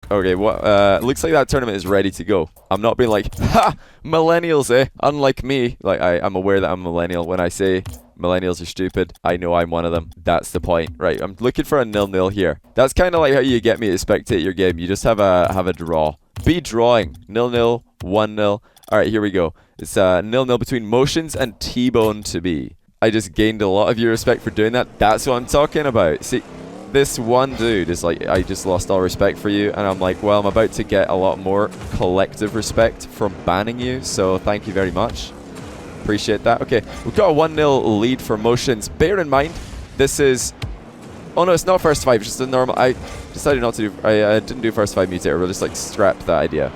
Okay, what? Looks like that tournament is ready to go. I'm not being like, ha, millennials, eh? Unlike me, like I'm aware that I'm a millennial. When I say millennials are stupid, I know I'm one of them. That's the point, right? I'm looking for a 0-0 here. That's kind of like how you get me to spectate your game. You just have a draw. Be drawing 0-0, 1-0. All right, here we go. It's 0-0 between Motions and T-Bone to be. I just gained a lot of your respect for doing that. That's what I'm talking about. See. This one dude is like, I just lost all respect for you, and I'm like, well, I'm about to get a lot more collective respect from banning you, so thank you very much. Appreciate that. Okay, we've got a 1-0 lead for Motions. Bear in mind, this is... Oh no, it's not first 5, it's just a normal... I decided not to do... I didn't do first 5 mutator, we'll just like scrap that idea.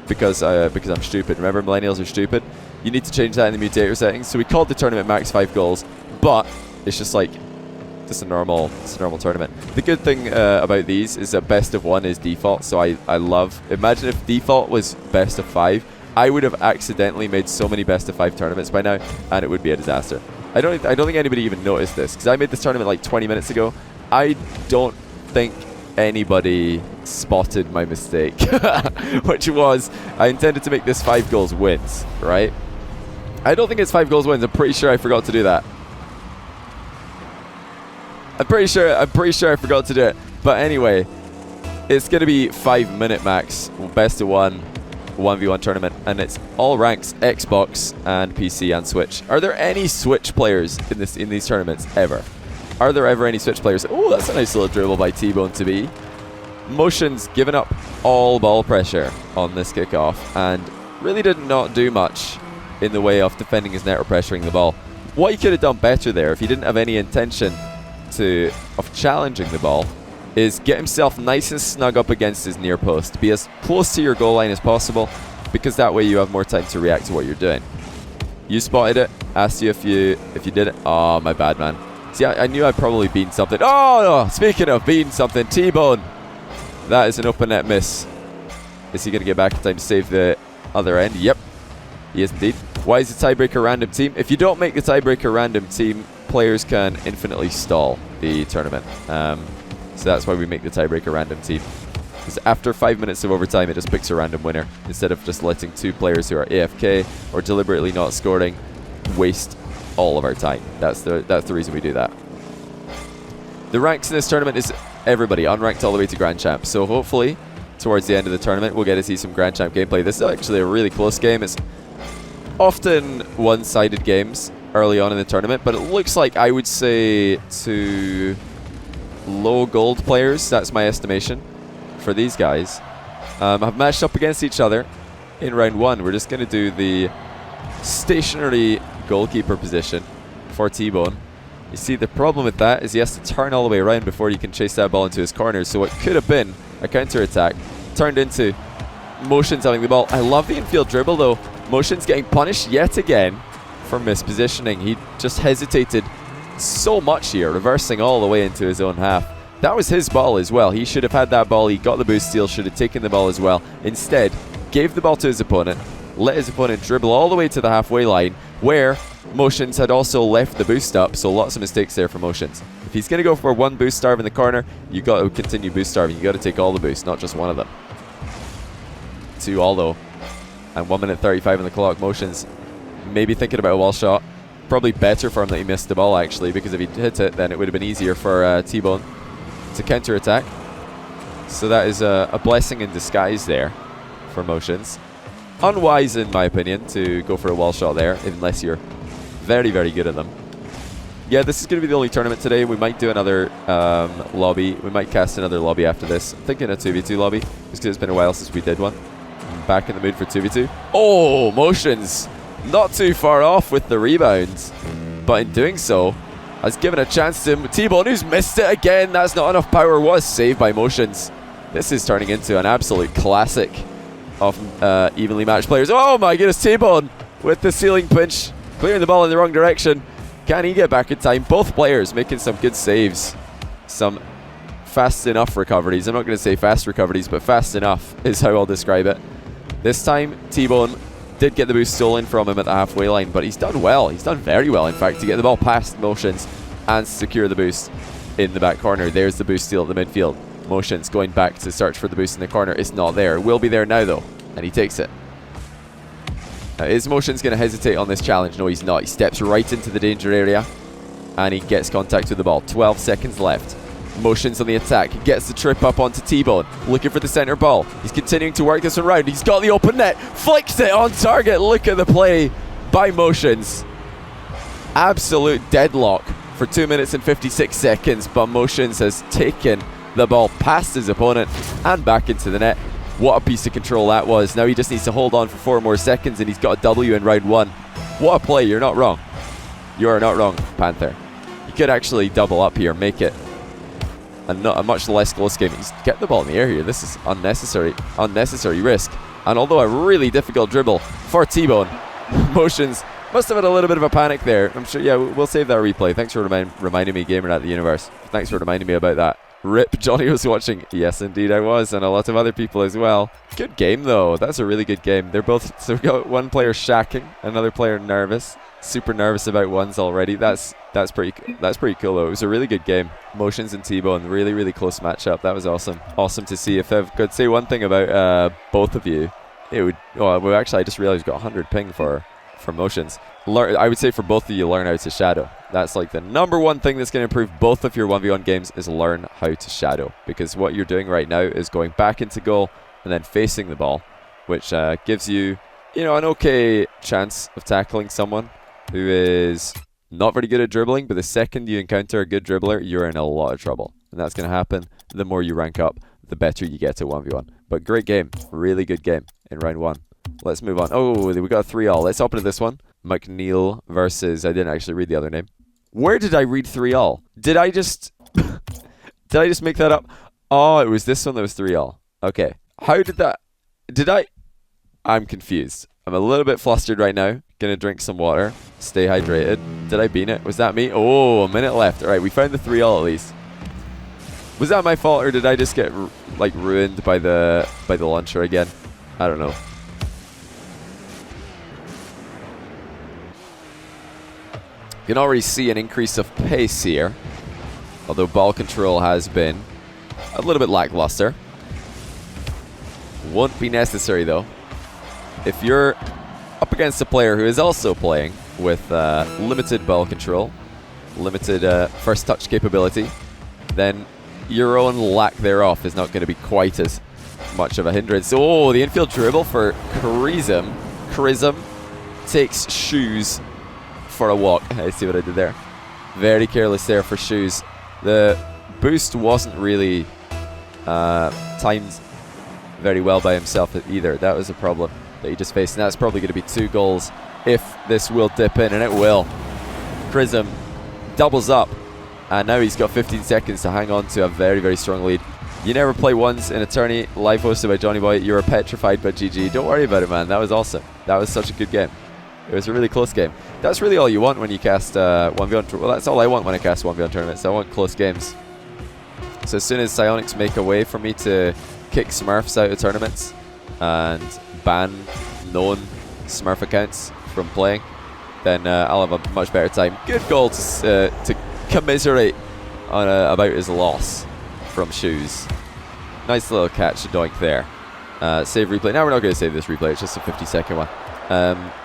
Because I'm stupid. Remember, millennials are stupid? You need to change that in the mutator settings. So we called the tournament max 5 goals, but it's just like... It's a normal tournament. The good thing about these is that best of 1 is default, so I love... Imagine if default was best of 5, I would have accidentally made so many best of 5 tournaments by now, and it would be a disaster. I don't think anybody even noticed this, because I made this tournament like 20 minutes ago. I don't think anybody spotted my mistake, which was, I intended to make this 5 goals wins, right? I don't think it's 5 goals wins, I'm pretty sure I forgot to do that. I'm pretty sure I forgot to do it. But anyway, it's going to be 5-minute max, best of 1, 1v1 tournament, and it's all ranks, Xbox and PC and Switch. Are there any Switch players in these tournaments ever? Are there ever any Switch players? Oh, that's a nice little dribble by T-Bone to be. Motion's given up all ball pressure on this kickoff and really did not do much in the way of defending his net or pressuring the ball. What he could have done better there, if he didn't have any intention of challenging the ball, is get himself nice and snug up against his near post. Be as close to your goal line as possible, because that way you have more time to react to what you're doing. You spotted it. Asked you if you did it. Oh, my bad, man. See, I knew I'd probably beaten something. Oh, no. Speaking of beating something, T-Bone. That is an open net miss. Is he going to get back in time to save the other end? Yep. He is indeed. Why is the tiebreaker random team? If you don't make the tiebreaker random team, players can infinitely stall the tournament. So that's why we make the tiebreaker random team. Because after 5 minutes of overtime, it just picks a random winner, instead of just letting 2 players who are AFK or deliberately not scoring waste all of our time. That's the reason we do that. The ranks in this tournament is everybody, unranked all the way to Grand Champ. So hopefully, towards the end of the tournament, we'll get to see some Grand Champ gameplay. This is actually a really close game. It's often one-sided games early on in the tournament, but it looks like, I would say, to low gold players, that's my estimation for these guys, have matched up against each other in round 1. We're just going to do the stationary goalkeeper position for T-Bone. You see, the problem with that is he has to turn all the way around before he can chase that ball into his corner, so what could have been a counter-attack turned into Motions having the ball. I love the infield dribble though. Motions getting punished yet again for mispositioning. He just hesitated so much here, reversing all the way into his own half. That was his ball as well. He should have had that ball. He got the boost steal, should have taken the ball as well. Instead, gave the ball to his opponent, let his opponent dribble all the way to the halfway line, where Motions had also left the boost up, so lots of mistakes there for Motions. If he's going to go for 1 boost starve in the corner, you got to continue boost starving. You got to take all the boosts, not just one of them. 2 all though, and 1 minute 35 on the clock. Motions maybe thinking about a wall shot. Probably better for him that he missed the ball, actually, because if he hit it, then it would have been easier for T-Bone to counter-attack. So that is a blessing in disguise there for Motions. Unwise, in my opinion, to go for a wall shot there, unless you're very, very good at them. Yeah, this is going to be the only tournament today. We might do another lobby. We might cast another lobby after this. I'm thinking a 2v2 lobby, just because it's been a while since we did one. I'm back in the mood for 2v2. Oh, Motions! Not too far off with the rebounds, but in doing so, has given a chance to T-Bone, who's missed it again. That's not enough power. Was saved by Motions. This is turning into an absolute classic of evenly matched players. Oh my goodness, T-Bone with the ceiling pinch, clearing the ball in the wrong direction. Can he get back in time? Both players making some good saves. Some fast enough recoveries. I'm not going to say fast recoveries, but fast enough is how I'll describe it. This time, T-Bone did get the boost stolen from him at the halfway line, but he's done well. He's done very well, in fact, to get the ball past Motions and secure the boost in the back corner. There's the boost steal at the midfield. Motions going back to search for the boost in the corner. It's not there. It will be there now, though. And he takes it. Is Motions going to hesitate on this challenge? No, he's not. He steps right into the danger area. And he gets contact with the ball. 12 seconds left. Motions on the attack. He gets the trip up onto T-Bone. Looking for the center ball. He's continuing to work this one round. He's got the open net. Flicks it on target. Look at the play by Motions. Absolute deadlock for 2 minutes and 56 seconds. But Motions has taken the ball past his opponent and back into the net. What a piece of control that was. Now he just needs to hold on for 4 more seconds and he's got a W in round 1. What a play. You're not wrong. You are not wrong, Panther. You could actually double up here, make it a much less close game. He's get the ball in the air here. This is unnecessary risk. And although a really difficult dribble for T-Bone, Motions must have had a little bit of a panic there. I'm sure, yeah, we'll save that replay. Thanks for reminding me, Gamer at the Universe. Thanks for reminding me about that. Rip, Johnny was watching. Yes, indeed I was, and a lot of other people as well. Good game, though. That's a really good game. They're both, so we got one player shacking, another player nervous. Super nervous about ones already. That's pretty cool, though. It was a really good game. Motions and T-Bone, really close matchup. That was awesome. Awesome to see. If I could say one thing about both of you, it would. Well, actually, I just realized we got 100 ping for Motions. I would say for both of you, learn how to shadow. That's like the #1 thing that's going to improve both of your 1v1 games is learn how to shadow. Because what you're doing right now is going back into goal and then facing the ball, which gives you, an okay chance of tackling someone who is not very good at dribbling, but the second you encounter a good dribbler, you're in a lot of trouble. And that's going to happen the more you rank up, the better you get at 1v1. But great game. Really good game in round 1. Let's move on. Oh, we got a 3-all. Let's hop into this one. McNeil versus, I didn't actually read the other name. Where did I read 3-all? Did I just make that up? Oh, it was this one that was 3-all. Okay. How did that, I'm confused. I'm a little bit flustered right now. Gonna drink some water. Stay hydrated. Did I bean it? Was that me? Oh, a minute left. Alright, we found the 3-all at least. Was that my fault or did I just get ruined by the launcher again? I don't know. You can already see an increase of pace here, although ball control has been a little bit lackluster. Won't be necessary though. If you're up against a player who is also playing with limited ball control, limited first touch capability, then your own lack thereof is not going to be quite as much of a hindrance. Oh, the infield dribble for Charism. Charism takes Shoes for a walk. I see what I did there. Very careless there for Shoes. The boost wasn't really timed very well by himself either. That was a problem that he just faced, and that's probably going to be 2 goals if this will dip in, and it will. Charism doubles up, and now he's got 15 seconds to hang on to a very strong lead. You never play ones in a tourney, live hosted by Johnny Boy. You were petrified by GG. Don't worry about it, man. That was awesome. That was such a good game. It was a really close game. That's really all you want when you cast 1v1. Well, that's all I want when I cast 1v1 tournaments. I want close games. So as soon as Psionics make a way for me to kick Smurfs out of tournaments and ban known Smurf accounts from playing, then I'll have a much better time. Good goal to commiserate on about his loss from Shoes. Nice little catch, doink there. Save replay. Now we're not going to save this replay. It's just a 50-second one.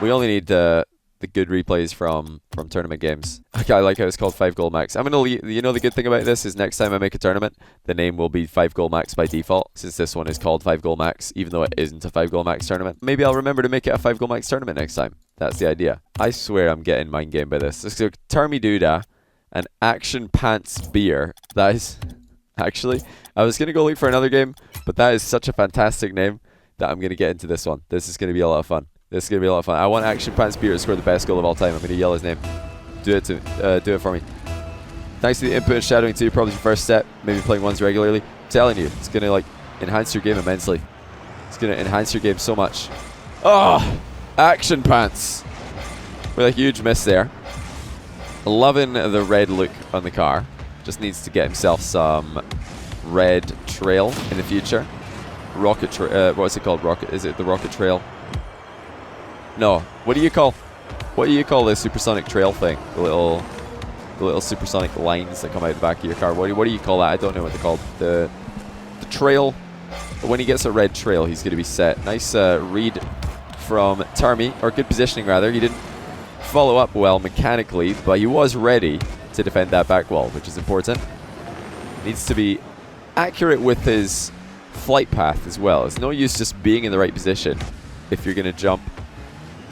We only need the good replays from tournament games. Okay, I like how it's called 5 goal max. I'm gonna the good thing about this is next time I make a tournament, the name will be 5 goal max by default, since this one is called 5 goal max, even though it isn't a 5 goal max tournament. Maybe I'll remember to make it a 5 goal max tournament next time. That's the idea. I swear I'm getting mind game by this. So Termy Duda and Action Pants Beer. That is actually, I was gonna go look for another game, but that is such a fantastic name that I'm gonna get into this one. This is gonna be a lot of fun. This is going to be a lot of fun. I want Action Pants Beer to score the best goal of all time. I'm going to yell his name. Do it for me. Thanks to the input and shadowing too. Probably your first step. Maybe playing ones regularly. I'm telling you, it's going to enhance your game immensely. It's going to enhance your game so much. Oh, Action Pants. With a huge miss there. Loving the red look on the car. Just needs to get himself some red trail in the future. Rocket trail. What's it called? Rocket? Is it the rocket trail? No. What do you call the supersonic trail thing? The little supersonic lines that come out the back of your car. What do you call that? I don't know what they're called. trail. When he gets a red trail, he's going to be set. Nice read from Tarmy, or good positioning rather. He didn't follow up well mechanically, but he was ready to defend that back wall, which is important. Needs to be accurate with his flight path as well. It's no use just being in the right position if you're going to jump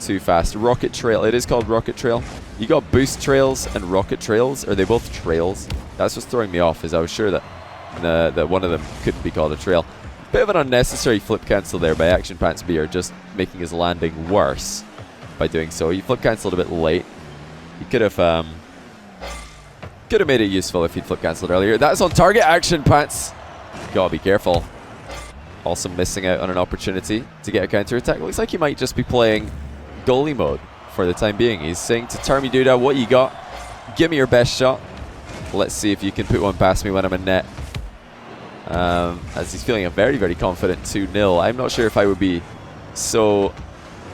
too fast. Rocket trail, it is called rocket trail. You got boost trails and rocket trails. Are they both trails? That's what's throwing me off, is I was sure that that one of them couldn't be called a trail. Bit of an unnecessary flip cancel there by Action Pants Beer, just making his landing worse by doing so. He flip cancelled a bit late. He could have made it useful if he'd flip cancelled earlier. That's on target, Action Pants. Gotta be careful. Also missing out on an opportunity to get a counter attack. Looks like he might just be playing goalie mode for the time being. He's saying to Tarmy Duda, what you got? Give me your best shot. Let's see if you can put one past me when I'm in net. As he's feeling a very, very confident 2-0. I'm not sure if I would be so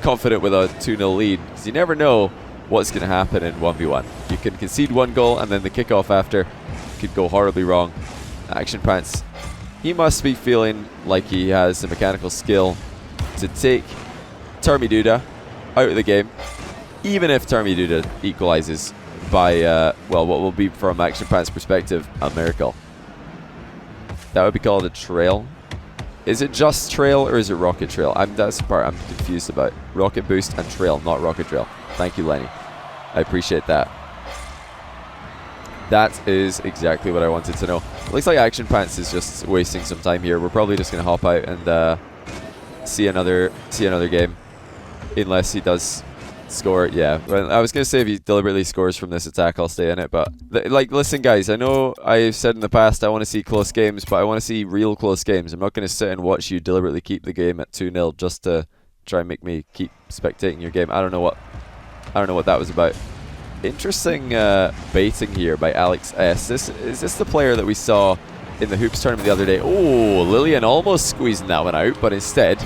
confident with a 2-0 lead, because you never know what's going to happen in 1v1. You can concede one goal and then the kickoff after could go horribly wrong. Action Pants, he must be feeling like he has the mechanical skill to take Tarmy Duda out of the game, even if Tarmy Duda equalizes by, well, what will be, from Action Pants' perspective, a miracle. That would be called a trail. Is it just trail or is it rocket trail? That's the part I'm confused about. Rocket boost and trail, not rocket trail. Thank you, Lenny. I appreciate that. That is exactly what I wanted to know. Looks like Action Pants is just wasting some time here. We're probably just going to hop out and see another game, unless he does score. Yeah, well, I was going to say if he deliberately scores from this attack, I'll stay in it. But like, listen, guys, I know I've said in the past I want to see close games, but I want to see real close games. I'm not going to sit and watch you deliberately keep the game at 2-0 just to try and make me keep spectating your game. I don't know what that was about. Interesting baiting here by Alex S. Is this the player that we saw in the Hoops tournament the other day? Oh, Lillian almost squeezing that one out, but instead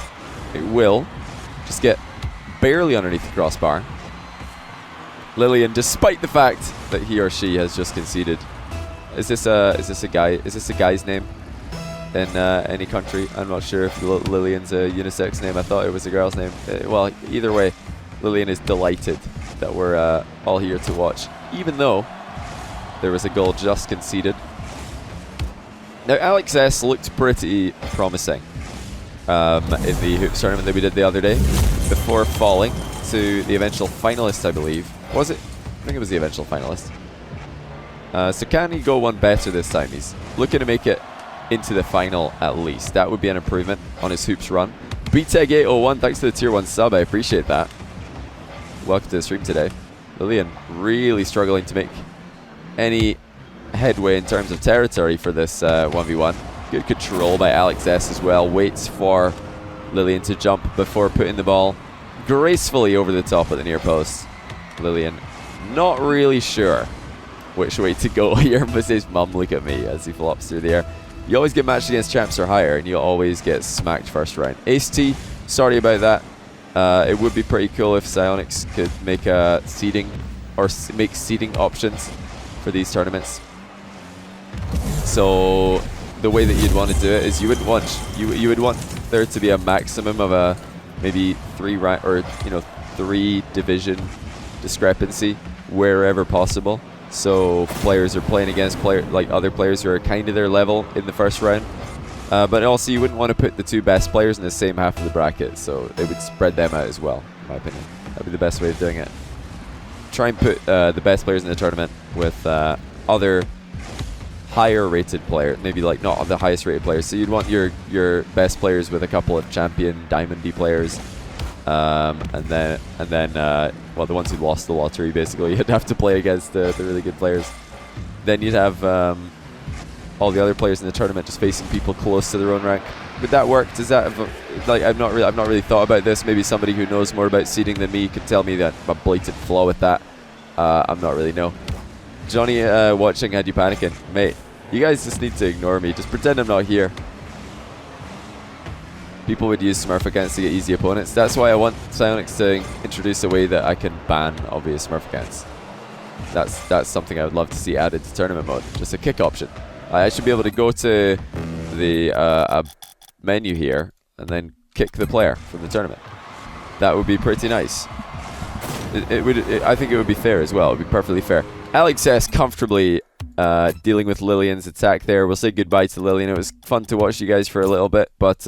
it will just get barely underneath the crossbar. Lillian, despite the fact that he or she has just conceded. Is this a guy's name in any country? I'm not sure if Lillian's a unisex name. I thought it was a girl's name. Well, either way, Lillian is delighted that we're all here to watch, even though there was a goal just conceded. Now, Alex S looked pretty promising in the Hoops tournament that we did the other day, before falling to the eventual finalist, I believe. Was it? I think it was the eventual finalist. So can he go one better this time? He's looking to make it into the final at least. That would be an improvement on his Hoops run. BTEG801, thanks for the tier 1 sub. I appreciate that. Welcome to the stream today. Lillian really struggling to make any headway in terms of territory for this 1v1. Good control by Alex S as well. Waits for Lillian to jump before putting the ball gracefully over the top of the near post. Lillian not really sure which way to go here. His mum, look at me as he flops through the air. You always get matched against champs or higher, and you'll always get smacked first round. Ace T, sorry about that. It would be pretty cool if Psyonix could make a seeding, or make seeding options for these tournaments. So the way that you'd want to do it is you would want there to be a maximum of a maybe 3 division discrepancy wherever possible. So players are playing against other players who are kind of their level in the first round. But also you wouldn't want to put the 2 best players in the same half of the bracket, so it would spread them out as well, in my opinion. That would be the best way of doing it. Try and put the best players in the tournament with other higher rated players, maybe like not the highest rated players. So you'd want your best players with a couple of champion diamondy players, and then well, the ones who lost the lottery, basically you'd have to play against the really good players. Then you'd have all the other players in the tournament just facing people close to their own rank. Would that work? Does that like I've not really thought about this. Maybe somebody who knows more about seeding than me could tell me that a blatant flaw with that. I'm not really know. Johnny watching had you panicking, mate. You guys just need to ignore me. Just pretend I'm not here. People would use Smurf accounts to get easy opponents. That's why I want Psyonix to introduce a way that I can ban obvious Smurf accounts. That's something I would love to see added to tournament mode. Just a kick option. I should be able to go to the menu here and then kick the player from the tournament. That would be pretty nice. I think it would be fair as well. It would be perfectly fair. Alex S comfortably dealing with Lillian's attack there. We'll say goodbye to Lillian. It was fun to watch you guys for a little bit, but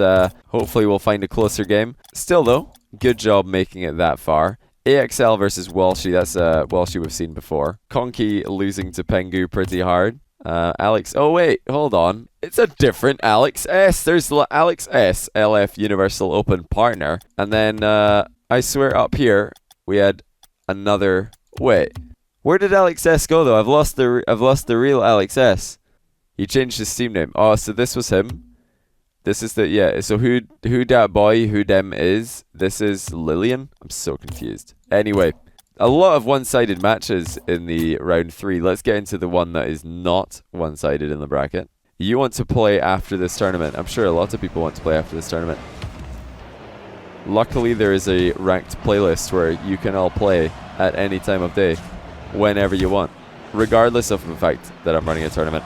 hopefully we'll find a closer game. Still though, good job making it that far. AXL versus Walshy. That's Walshy we've seen before. Conky losing to Pengu pretty hard. Alex, oh wait, hold on. It's a different Alex S. There's Alex S, LF Universal Open partner. And then I swear up here we had another. Wait, where did Alex S go though? I've lost the real Alex S. He changed his Steam name. Oh, so this was him. This is the, yeah, so who that boy, who them is? This is Lillian? I'm so confused. Anyway, a lot of one-sided matches in the round 3. Let's get into the one that is not one-sided in the bracket. You want to play after this tournament. I'm sure a lot of people want to play after this tournament. Luckily, there is a ranked playlist where you can all play at any time of day, whenever you want, regardless of the fact that I'm running a tournament.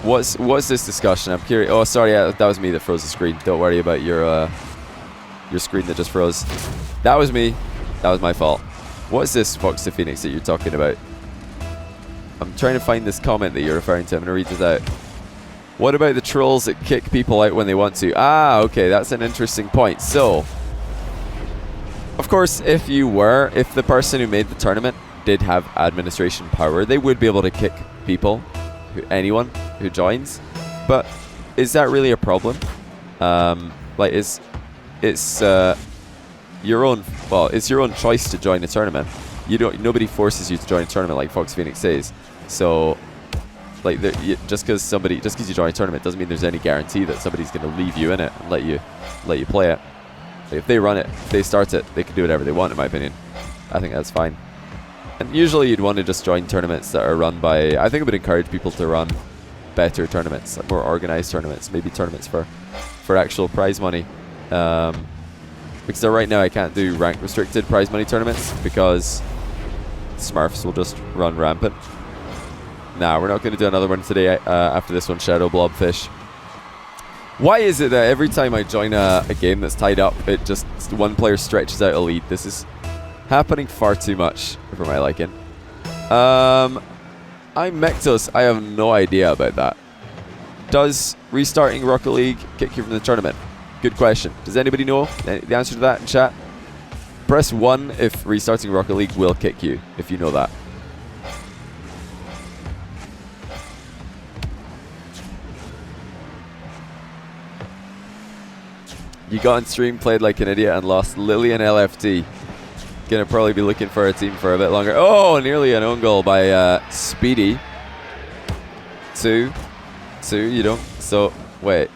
What's this discussion? I'm curious. Oh, sorry, that was me that froze the screen. Don't worry about your screen that just froze. That was me. That was my fault. What's this, Fox to Phoenix, that you're talking about? I'm trying to find this comment that you're referring to. I'm going to read this out. What about the trolls that kick people out when they want to? Ah, okay, that's an interesting point. So, of course, if the person who made the tournament did have administration power, they would be able to kick people, anyone who joins. But is that really a problem? Like, it's your own choice to join a tournament. Nobody forces you to join a tournament, like Fox Phoenix says. So, like, just because you join a tournament doesn't mean there's any guarantee that somebody's going to leave you in it and let you play it. Like, if they run it, if they start it, they can do whatever they want, in my opinion. I think that's fine. And usually you'd want to just join tournaments that are run by, I think it would encourage people to run better tournaments, like more organized tournaments, maybe tournaments for actual prize money. Because right now I can't do rank restricted prize money tournaments because Smurfs will just run rampant. Nah, we're not going to do another one today after this one, Shadow Blobfish. Why is it that every time I join a game that's tied up, it just one player stretches out a lead? This is happening far too much for my liking. I'm Mectos. I have no idea about that. Does restarting Rocket League kick you from the tournament? Good question. Does anybody know the answer to that in chat? Press 1 if restarting Rocket League will kick you, if you know that. You got on stream, played like an idiot, and lost. Lillian LFT. Gonna probably be looking for a team for a bit longer. Oh, nearly an own goal by Speedy. 2, you don't. So, wait.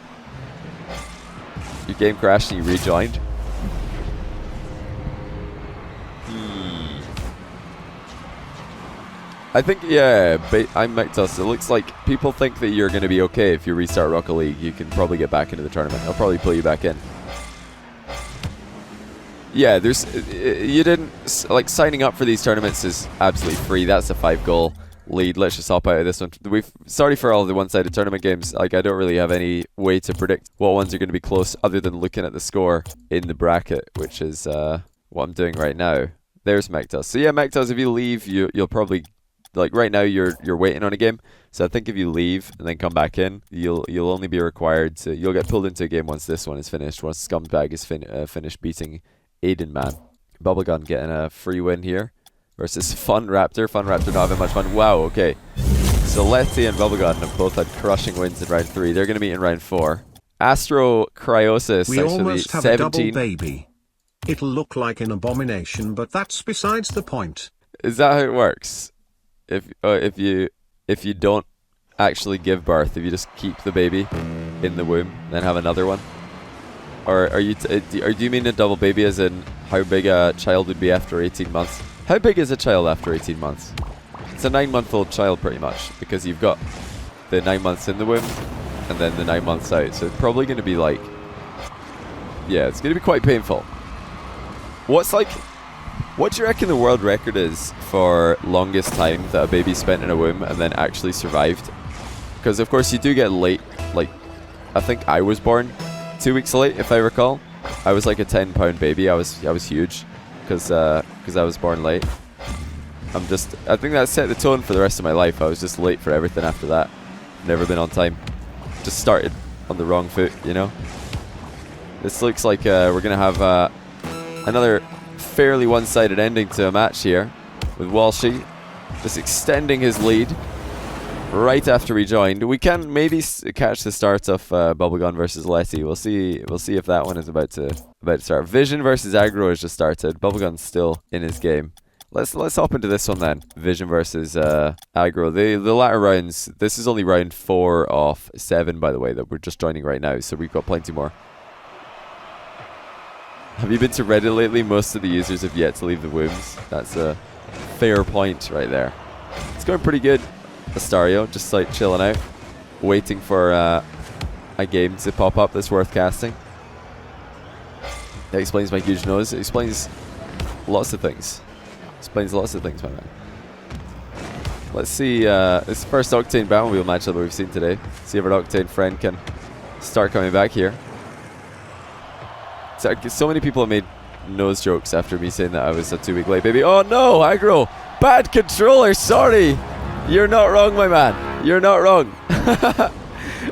Your game crashed and you rejoined? I think, yeah, I'm Mectus. It looks like people think that you're going to be okay if you restart Rocket League. You can probably get back into the tournament. I'll probably pull you back in. Yeah, you didn't, like, signing up for these tournaments is absolutely free. That's a 5-goal lead. Let's just hop out of this one. Sorry for all the one-sided tournament games. Like, I don't really have any way to predict what ones are going to be close other than looking at the score in the bracket, which is what I'm doing right now. There's Mectus. So yeah, Mectus, if you leave, you'll probably, like, right now you're waiting on a game. So I think if you leave and then come back in, you'll only be required to, you'll get pulled into a game once this one is finished, once Scumbag is finished beating Aiden Man. Bubblegun getting a free win here versus Fun Raptor. Fun Raptor not having much fun. Wow, okay. So Letty and Bubblegun have both had crushing wins in round 3. They're going to meet in round 4. Astro Cryosis. We almost have 17. A double baby. It'll look like an abomination, but that's besides the point. Is that how it works? If you don't actually give birth, if you just keep the baby in the womb, then have another one? Or do you mean a double baby as in how big a child would be after 18 months? How big is a child after 18 months? It's a 9-month-old child pretty much, because you've got the 9 months in the womb and then the 9 months out. So it's probably going to be like, yeah, it's going to be quite painful. What's like, What do you reckon the world record is for longest time that a baby spent in a womb and then actually survived? Because of course you do get late, like I think I was born 2 weeks late if I recall. I was like a 10-pound baby. I was huge because I was born late. I think that set the tone for the rest of my life. I was just late for everything after that. Never been on time. Just started on the wrong foot, you know. This looks like we're gonna have another fairly one-sided ending to a match here, with Walshy just extending his lead right after we joined. We can maybe catch the start of Bubblegum versus Letty. We'll see if that one is about to start. Vision versus Aggro has just started. Bubblegum's still in his game. Let's hop into this one then. Vision versus Aggro. The latter rounds. This is only round 4 of 7, by the way, that we're just joining right now. So we've got plenty more. Have you been to Reddit lately? Most of the users have yet to leave the wombs. That's a fair point right there. It's going pretty good. Astario, just like chilling out, waiting for a game to pop up that's worth casting. That explains my huge nose. It explains lots of things. Explains lots of things, my man. Let's see this first Octane Batmobile matchup that we've seen today. See if our Octane friend can start coming back here. So many people have made nose jokes after me saying that I was a 2 week late baby. Oh no, Aggro! Bad controller, sorry! You're not wrong, my man. You're not wrong.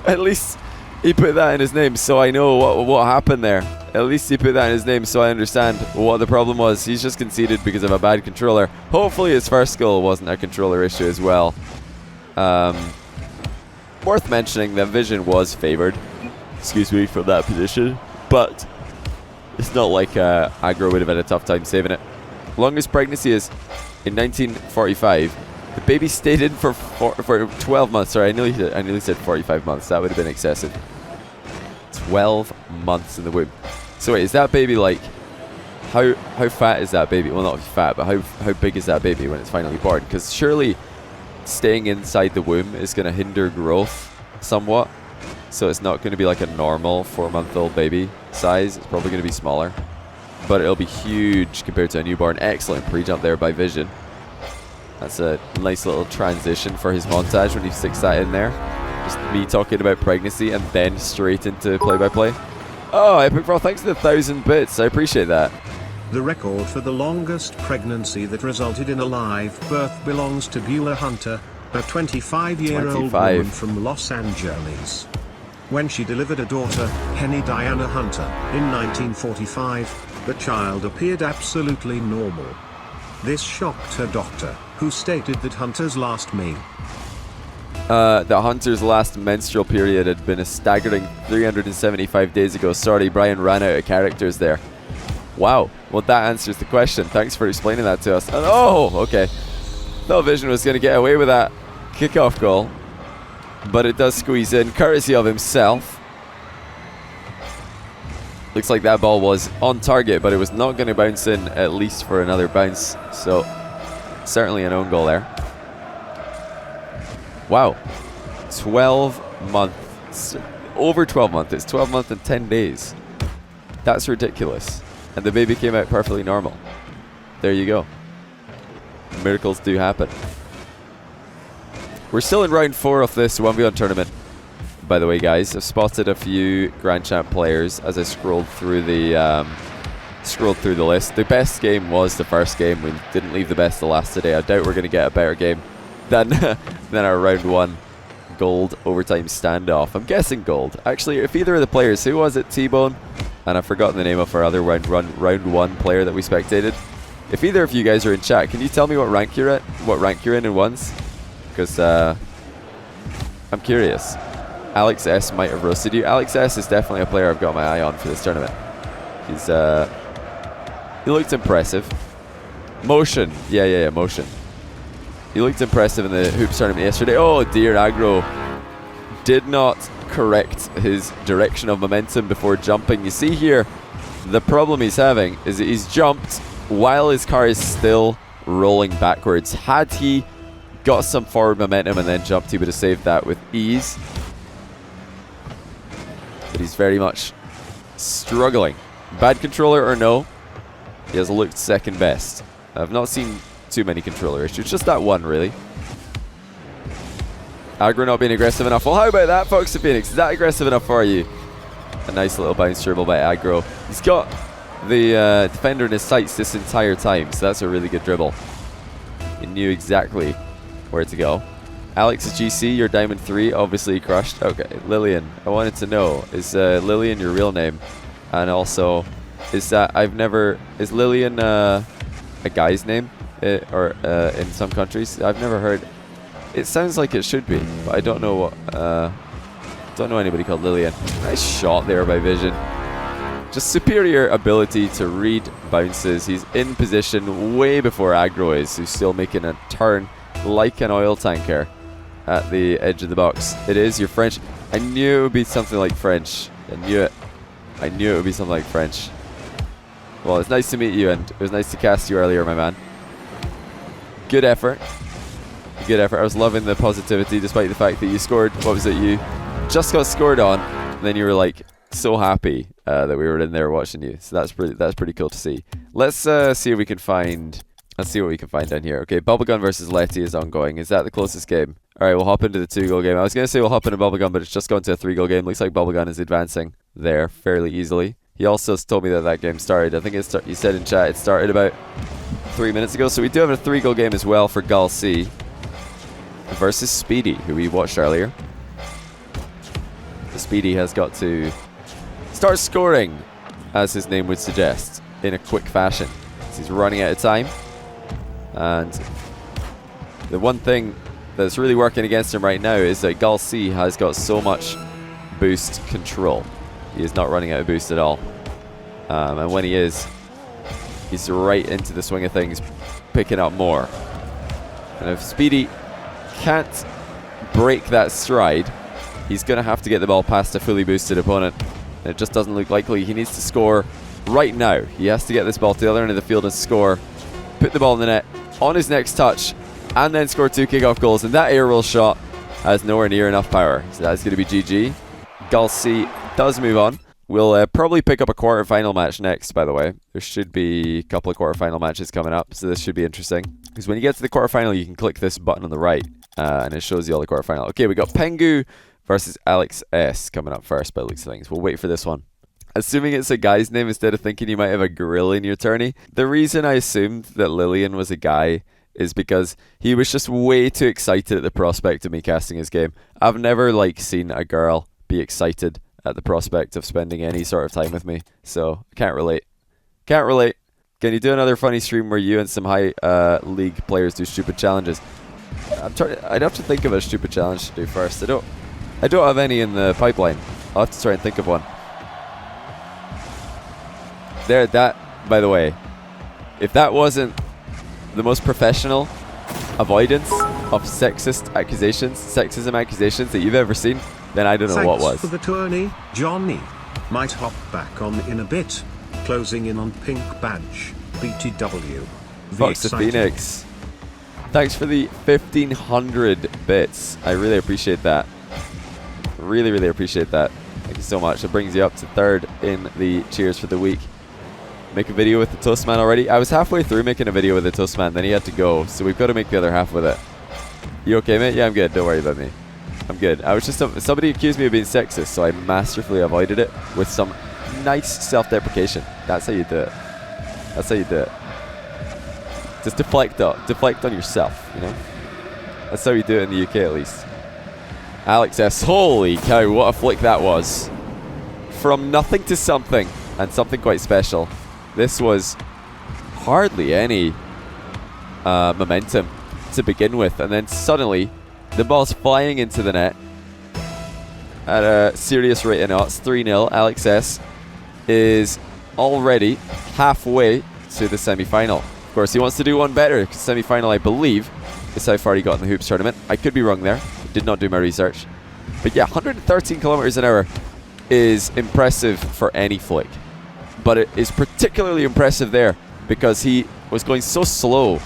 At least he put that in his name so I know what happened there. At least he put that in his name so I understand what the problem was. He's just conceded because of a bad controller. Hopefully his first goal wasn't a controller issue as well. Worth mentioning that Vision was favoured. Excuse me for that position. But it's not like Aggro would have had a tough time saving it. Longest pregnancy is in 1945. The baby stayed in for 12 months. Sorry, I nearly said 45 months. That would have been excessive. 12 months in the womb. So wait, is that baby like... How fat is that baby? Well, not fat, but how big is that baby when it's finally born? Because surely staying inside the womb is going to hinder growth somewhat. So it's not going to be like a normal 4-month-old baby size. It's probably going to be smaller. But it'll be huge compared to a newborn. Excellent pre-jump there by Vision. That's a nice little transition for his montage when he sticks that in there. Just me talking about pregnancy and then straight into play-by-play. Oh, Epic Bro, thanks for the 1,000 bits. I appreciate that. The record for the longest pregnancy that resulted in a live birth belongs to Beulah Hunter, a 25-year-old woman from Los Angeles. When she delivered a daughter, Henny Diana Hunter, in 1945, the child appeared absolutely normal. This shocked her doctor, who stated that Hunter's last menstrual period had been a staggering 375 days ago. Sorry, Brian ran out of characters there. Wow, well that answers the question. Thanks for explaining that to us. And oh, okay. Thought Vision was going to get away with that kickoff goal, but it does squeeze in, courtesy of himself. Looks like that ball was on target, but it was not going to bounce in at least for another bounce. So, certainly an own goal there. Wow. 12 months. Over 12 months. It's 12 months and 10 days. That's ridiculous. And the baby came out perfectly normal. There you go. Miracles do happen. We're still in round 4 of this 1v1 tournament. By the way, guys, I've spotted a few Grand Champ players as I scrolled through the list. The best game was the first game. We didn't leave the best to last today. I doubt we're going to get a better game than our round 1 gold overtime standoff. I'm guessing gold. Actually, if either of the players, who was it? T-Bone, and I've forgotten the name of our other round 1 player that we spectated. If either of you guys are in chat, can you tell me what rank you're at? What rank you're in ones? Because I'm curious. Alex S might have roasted you. Alex S is definitely a player I've got my eye on for this tournament. He looked impressive. Motion. Yeah, motion. He looked impressive in the hoops tournament yesterday. Oh dear, Aggro did not correct his direction of momentum before jumping. You see here, the problem he's having is that he's jumped while his car is still rolling backwards. Had he got some forward momentum and then jumped, he would have saved that with ease. But he's very much struggling. Bad controller or no, he has looked second best. I've not seen too many controller issues. Just that one, really. Aggro not being aggressive enough. Well, how about that, Fox of Phoenix? Is that aggressive enough for you? A nice little bounce dribble by Aggro. He's got the defender in his sights this entire time, so that's a really good dribble. He knew exactly where to go. Alex is GC, you're Diamond 3, obviously crushed. Okay, Lillian, I wanted to know, is Lillian your real name? And also, is Lillian a guy's name? Or in some countries? I've never heard. It sounds like it should be, but I don't know what, don't know anybody called Lillian. Nice shot there by Vision. Just superior ability to read bounces. He's in position way before Aggro is, who's still making a turn like an oil tanker at the edge of the box. It is your French. I knew it would be something like French. I knew it. I knew it would be something like French. Well, it's nice to meet you, and it was nice to cast you earlier, my man. Good effort. Good effort. I was loving the positivity, despite the fact that you scored. What was it? You just got scored on, and then you were like so happy that we were in there watching you. So that's pretty cool to see. Let's see if we can find. Let's see what we can find down here. Okay, Bubblegum versus Letty is ongoing. Is that the closest game? All right, we'll hop into the 2-goal game. I was gonna say we'll hop into Bubblegum, but it's just gone to a 3-goal game. Looks like Bubblegum is advancing there fairly easily. He also told me that game started. I think he said in chat it started about 3 minutes ago. So we do have a 3-goal game as well for Gull C versus Speedy, who we watched earlier. The Speedy has got to start scoring, as his name would suggest, in a quick fashion. He's running out of time. And the one thing that's really working against him right now is that Gull C has got so much boost control. He is not running out of boost at all. And when he is, he's right into the swing of things, picking up more. And if Speedy can't break that stride, he's going to have to get the ball past a fully boosted opponent. And it just doesn't look likely. He needs to score right now. He has to get this ball to the other end of the field and score. Put the ball in the net on his next touch, and then score 2 kickoff goals. And that air roll shot has nowhere near enough power. So that's going to be GG. Gull C does move on. We'll probably pick up a quarterfinal match next, by the way. There should be a couple of quarterfinal matches coming up, so this should be interesting. Because when you get to the quarterfinal, you can click this button on the right, and it shows you all the quarterfinal. Okay, we got Pengu versus Alex S coming up first, by the looks of things. We'll wait for this one. Assuming it's a guy's name instead of thinking you might have a gorilla in your tourney. The reason I assumed that Lillian was a guy is because he was just way too excited at the prospect of me casting his game. I've never seen a girl be excited at the prospect of spending any sort of time with me, so I can't relate. Can't relate. Can you do another funny stream where you and some high league players do stupid challenges? I'd have to think of a stupid challenge to do first. I don't have any in the pipeline. I'll have to try and think of one. There, that, by the way, if that wasn't the most professional avoidance of sexism accusations that you've ever seen, then I don't know what was. Thanks for the tourney, Johnny. Might hop back on in a bit. Closing in on pink badge. BTW. Fox the Phoenix. Thanks for the 1,500 bits. I really appreciate that. Really, really appreciate that. Thank you so much. It brings you up to 3rd in the cheers for the week. Make a video with the Toastman already? I was halfway through making a video with the Toastman, then he had to go, so we've got to make the other half with it. You okay, mate? Yeah, I'm good. Don't worry about me. I'm good. I was just somebody accused me of being sexist, so I masterfully avoided it with some nice self-deprecation. That's how you do it. That's how you do it. Just deflect on yourself, you know? That's how you do it in the UK, at least. Alex S. Holy cow, what a flick that was. From nothing to something, and something quite special. This was hardly any momentum to begin with, and then suddenly the ball's flying into the net at a serious rate of knots. 3-0. Alex S is already halfway to the semi-final. Of course, he wants to do one better, because semi-final, I believe, is how far he got in the hoops tournament. I could be wrong there. Did not do my research. But yeah, 113 kilometers an hour is impressive for any flick. But it is particularly impressive there because he was going so slow,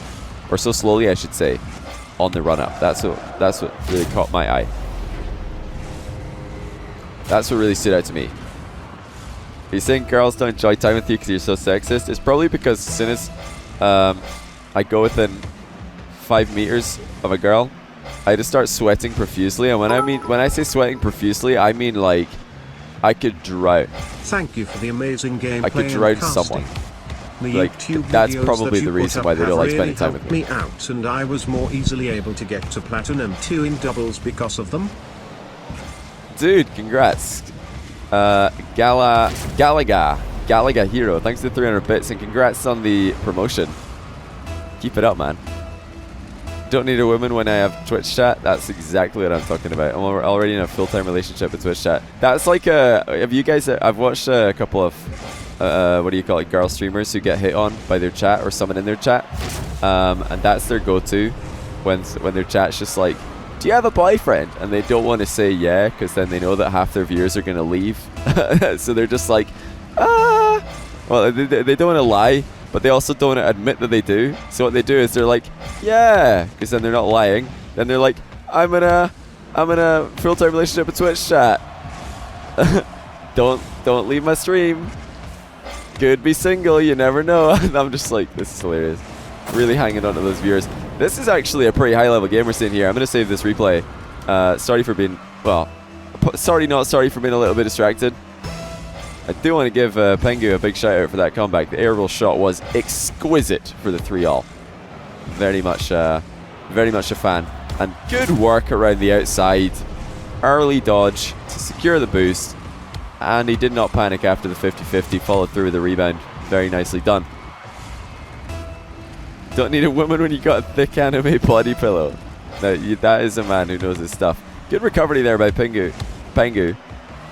or so slowly I should say, on the run up. That's what really caught my eye. That's what really stood out to me. Are you saying girls don't enjoy time with you because you're so sexist? It's probably because as soon as I go within 5 meters of a girl, I just start sweating profusely. And when I say sweating profusely, I mean like I could drown. Thank you for the amazing gameplay. I could drown someone. The Like, YouTube that's videos probably that the you reason put why up they don't have like really spending time helped with me. out, and I was more easily able to get to Platinum 2 in doubles because of them. Dude, congrats. Galaga Hero, thanks for the 300 bits, and congrats on the promotion. Keep it up, man. Don't need a woman when I have Twitch chat. That's exactly what I'm talking about. I'm already in a full-time relationship with Twitch chat. That's like have you guys, I've watched a couple of, what do you call it, girl streamers who get hit on by their chat or someone in their chat. And that's their go-to when their chat's just like, do you have a boyfriend? And they don't want to say yeah, because then they know that half their viewers are going to leave. So they're just like, well, they don't want to lie, but they also don't want to admit that they do. So what they do is they're like, yeah, because then they're not lying. Then they're like, I'm in a full-time relationship with Twitch chat. Don't leave my stream. Could be single, you never know. And I'm just like, this is hilarious. Really hanging on to those viewers. This is actually a pretty high-level game we're seeing here. I'm going to save this replay. Sorry for being, well, sorry not sorry for being a little bit distracted. I do want to give Pengu a big shout out for that comeback. The aerial shot was exquisite for the 3-all. Very much a fan. And good work around the outside. Early dodge to secure the boost. And he did not panic after the 50-50. Followed through with the rebound. Very nicely done. Don't need a woman when you got a thick anime body pillow. No, that is a man who knows his stuff. Good recovery there by Pengu.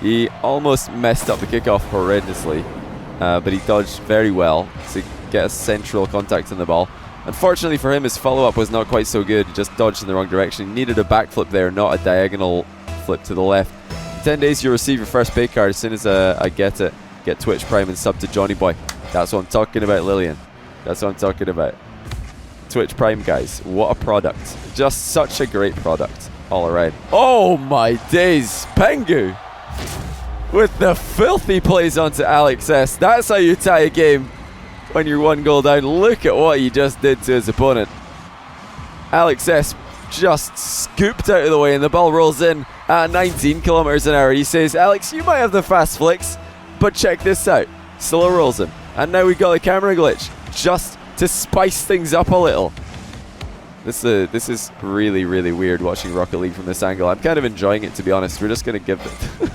He almost messed up the kickoff horrendously, but he dodged very well to get a central contact on the ball. Unfortunately for him, his follow-up was not quite so good. He just dodged in the wrong direction. He needed a backflip there, not a diagonal flip to the left. In 10 days, you'll receive your first pay card as soon as I get it. Get Twitch Prime and sub to Johnny Boy. That's what I'm talking about, Lillian. That's what I'm talking about. Twitch Prime, guys. What a product. Just such a great product all around. Oh my days. Pengu with the filthy plays onto Alex S. That's how you tie a game when you're 1 goal down. Look at what he just did to his opponent. Alex S just scooped out of the way and the ball rolls in at 19 kilometers an hour. He says, Alex, you might have the fast flicks, but check this out. Slow rolls him. And now we've got a camera glitch just to spice things up a little. This is really, really weird watching Rocket League from this angle. I'm kind of enjoying it, to be honest. We're just going to give it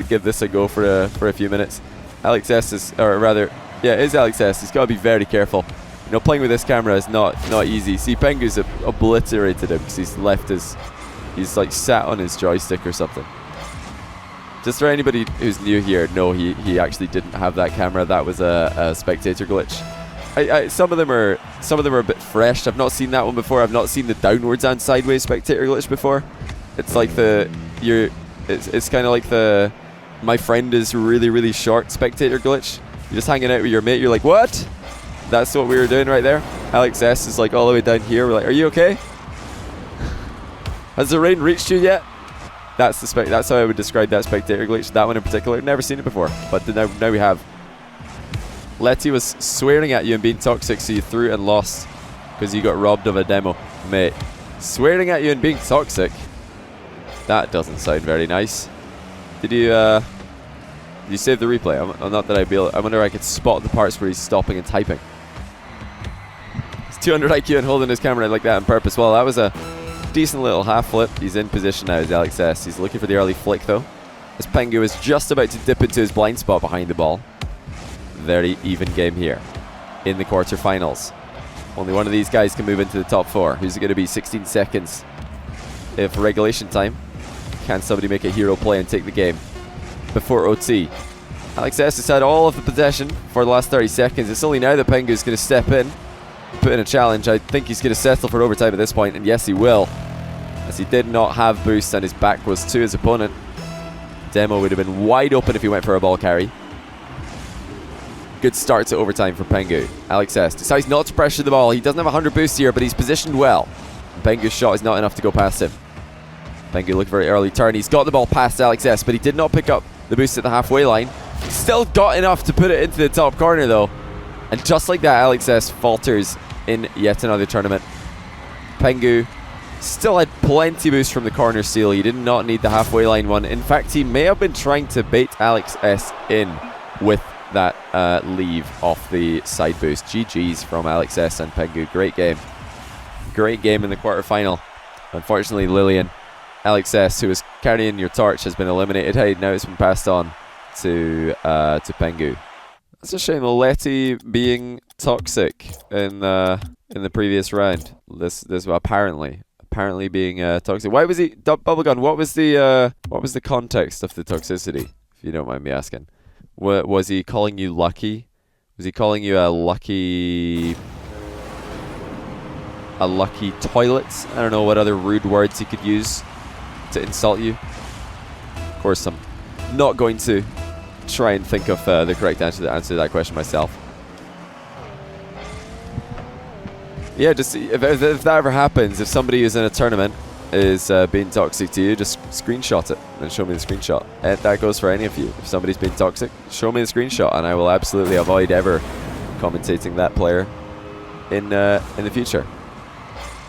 give this a go for a few minutes. Alex S is, or rather, yeah, it is Alex S. He's got to be very careful. You know, playing with this camera is not easy. See, Pengu's obliterated him because he's like sat on his joystick or something. Just for anybody who's new here, no, he actually didn't have that camera. That was a spectator glitch. Some of them are a bit fresh. I've not seen that one before. I've not seen the downwards and sideways spectator glitch before. It's like it's kind of like the my friend is really, really short spectator glitch. You're just hanging out with your mate. You're like, what? That's what we were doing right there. Alex S is like all the way down here. We're like, are you okay? Has the rain reached you yet? That's how I would describe that spectator glitch. That one in particular. Never seen it before, but now we have. Letty was swearing at you and being toxic, so you threw and lost because you got robbed of a demo. Mate, swearing at you and being toxic? That doesn't sound very nice. Did you save the replay? Not that I wonder if I could spot the parts where he's stopping and typing. It's 200 IQ and holding his camera like that on purpose. Well, that was a decent little half flip. He's in position now as Alex S. He's looking for the early flick though, as Pengu is just about to dip into his blind spot behind the ball. Very even game here in the quarterfinals. Only one of these guys can move into the top 4. Who's it going to be? 16 seconds if regulation time. Can somebody make a hero play and take the game before OT? Alex S has had all of the possession for the last 30 seconds. It's only now that Pengu is going to step in, put in a challenge. I think he's going to settle for overtime at this point, and yes, he will, as he did not have boost and his back was to his opponent. Demo would have been wide open if he went for a ball carry. Good start to overtime for Pengu. Alex S decides not to pressure the ball. He doesn't have 100 boost here, but he's positioned well. Pengu's shot is not enough to go past him. Pengu looked very early turn. He's got the ball past Alex S, but he did not pick up the boost at the halfway line. Still got enough to put it into the top corner though. And just like that, Alex S falters in yet another tournament. Pengu still had plenty boost from the corner steal. He did not need the halfway line one. In fact, he may have been trying to bait Alex S in with that leave off the side boost. GG's from Alex S and Pengu. Great game. Great game in the quarterfinal. Unfortunately, Lillian, Alex S, who was carrying your torch, has been eliminated. Hey, now it's been passed on to Pengu. It's a shame. Letty being toxic in the previous round. This apparently being toxic. Why was he Bubblegum? What was the context of the toxicity? If you don't mind me asking, was he calling you lucky? Was he calling you a lucky toilet? I don't know what other rude words he could use to insult you. Of course, I'm not going to try and think of the correct answer to that question myself. Yeah, just if that ever happens, if somebody who's in a tournament is being toxic to you, just screenshot it and show me the screenshot. And that goes for any of you. If somebody's being toxic, show me the screenshot, and I will absolutely avoid ever commentating that player in the future.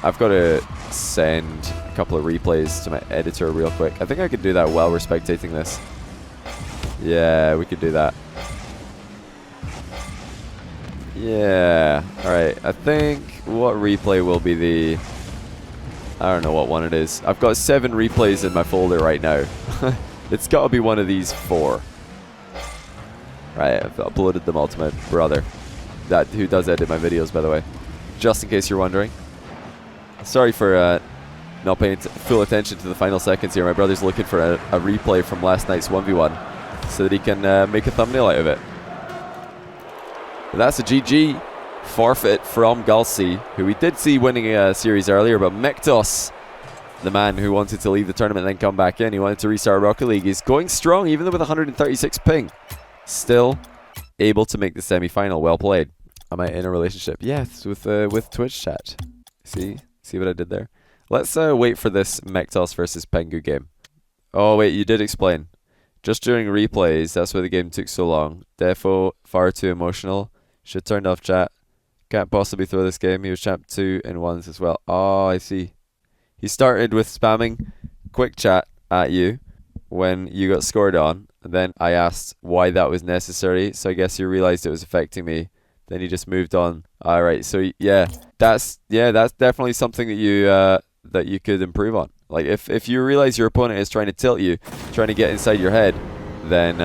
I've got to send a couple of replays to my editor real quick. I think I could do that while we're spectating this. Yeah, we could do that. Yeah. Alright, I think what replay will be the... I don't know what one it is. I've got 7 replays in my folder right now. It's got to be one of these 4. Right, I've uploaded them all to my brother. Who does edit my videos, by the way. Just in case you're wondering. Sorry for not paying full attention to the final seconds here. My brother's looking for a replay from last night's 1v1 so that he can make a thumbnail out of it. But that's a GG forfeit from Gulsey, who we did see winning a series earlier, but Mektos, the man who wanted to leave the tournament and then come back in, he wanted to restart Rocket League, is going strong even with 136 ping. Still able to make the semi-final. Well played. Am I in a relationship? Yes, with Twitch chat. See what I did there? Let's wait for this Mektos versus Pengu game. Oh wait, you did explain. Just during replays, that's why the game took so long. Defo, far too emotional. Should have turned off chat. Can't possibly throw this game. He was champ 2 in 1s as well. Oh, I see. He started with spamming quick chat at you when you got scored on. And then I asked why that was necessary. So I guess you realized it was affecting me. Then he just moved on. All right. So yeah, that's definitely something that you could improve on. Like if you realize your opponent is trying to tilt you, trying to get inside your head, then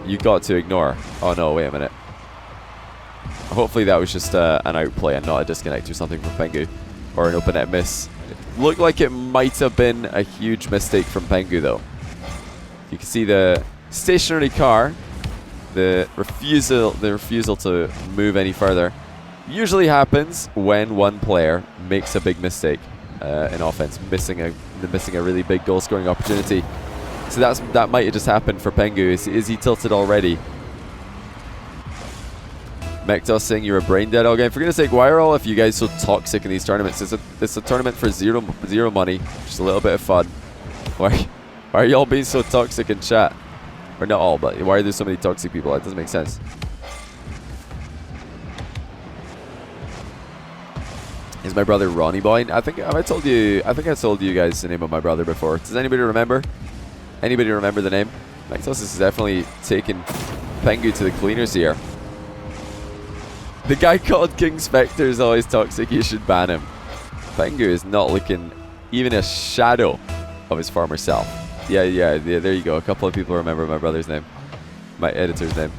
you got to ignore. Oh no, wait a minute. Hopefully that was just an outplay and not a disconnect or something from Pengu, or an open net miss. It looked like it might have been a huge mistake from Pengu though. You can see the stationary car, the refusal to move any further, usually happens when one player makes a big mistake in offense, missing a really big goal scoring opportunity. So that might have just happened for Pengu. Is he tilted already? Mektos saying you're a brain dead all game. For goodness sake, why are all of you guys so toxic in these tournaments? It's a tournament for zero money, just a little bit of fun. Why are y'all being so toxic in chat? Or not all, but why are there so many toxic people? That doesn't make sense. Is my brother Ronnie Boy? I think I told you guys the name of my brother before. Does anybody remember? Anybody remember the name? Mektos is definitely taking Pengu to the cleaners here. The guy called King Spectre is always toxic. You should ban him. Pengu is not looking even a shadow of his former self. Yeah, there you go. A couple of people remember my brother's name, my editor's name.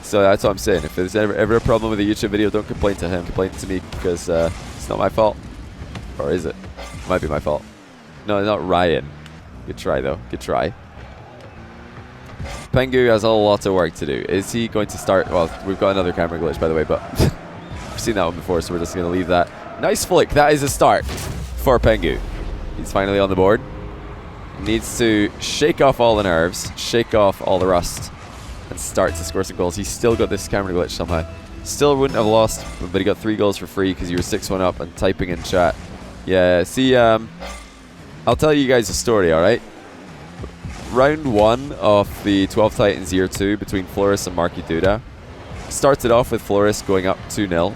So that's what I'm saying. If there's ever a problem with a YouTube video, don't complain to him. Complain to me, because it's not my fault. Or is it? It might be my fault. No, not Ryan. Good try though. Good try. Pengu has a lot of work to do. Is he going to start? Well, we've got another camera glitch, by the way, but we've seen that one before, so we're just going to leave that. Nice flick. That is a start for Pengu. He's finally on the board. Needs to shake off all the nerves, shake off all the rust, and start to score some goals. He's still got this camera glitch somehow. Still wouldn't have lost, but he got 3 goals for free because you were 6-1 up and typing in chat. Yeah, see, I'll tell you guys a story, alright? Round 1 of the 12 Titans Year 2 between Floris and Marky Duda started off with Floris going up 2-0.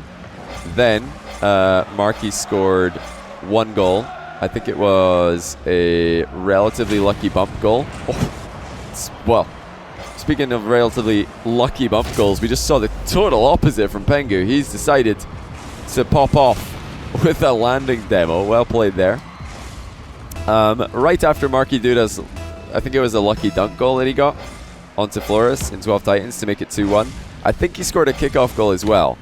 Then Marky scored 1 goal. I think it was a relatively lucky bump goal. Well, speaking of relatively lucky bump goals, we just saw the total opposite from Pengu. He's decided to pop off with a landing demo. Well played there. Right after Marky Duda's, I think it was a lucky dunk goal that he got onto Flores in 12 Titans to make it 2-1. I think he scored a kickoff goal as well.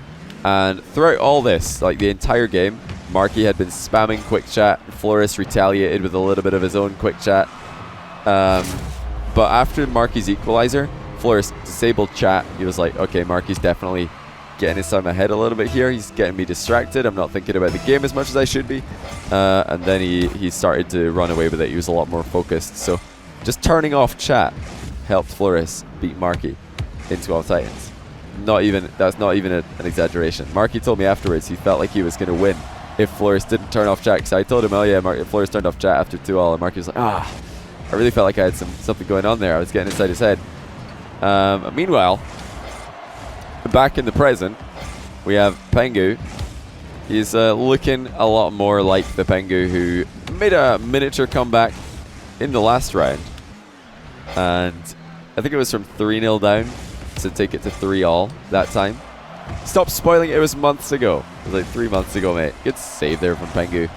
And throughout all this, like the entire game, Marky had been spamming quick chat. Flores retaliated with a little bit of his own quick chat. But after Marky's equalizer, Flores disabled chat. He was like, okay, Marky's definitely getting inside my head a little bit here. He's getting me distracted. I'm not thinking about the game as much as I should be. And then he started to run away with it. He was a lot more focused. So just turning off chat helped Flores beat Marky in 12 Titans. That's not even an exaggeration. Marky told me afterwards he felt like he was going to win if Flores didn't turn off chat. Because I told him, oh yeah, Flores turned off chat after 2-all. And Marky was like, I really felt like I had something going on there. I was getting inside his head. Meanwhile, back in the present, we have Pengu. He's looking a lot more like the Pengu who made a miniature comeback in the last round. And I think it was from 3-0 down to take it to 3-all that time. Stop spoiling it. It was months ago. It was like 3 months ago, mate. Good save there from Pengu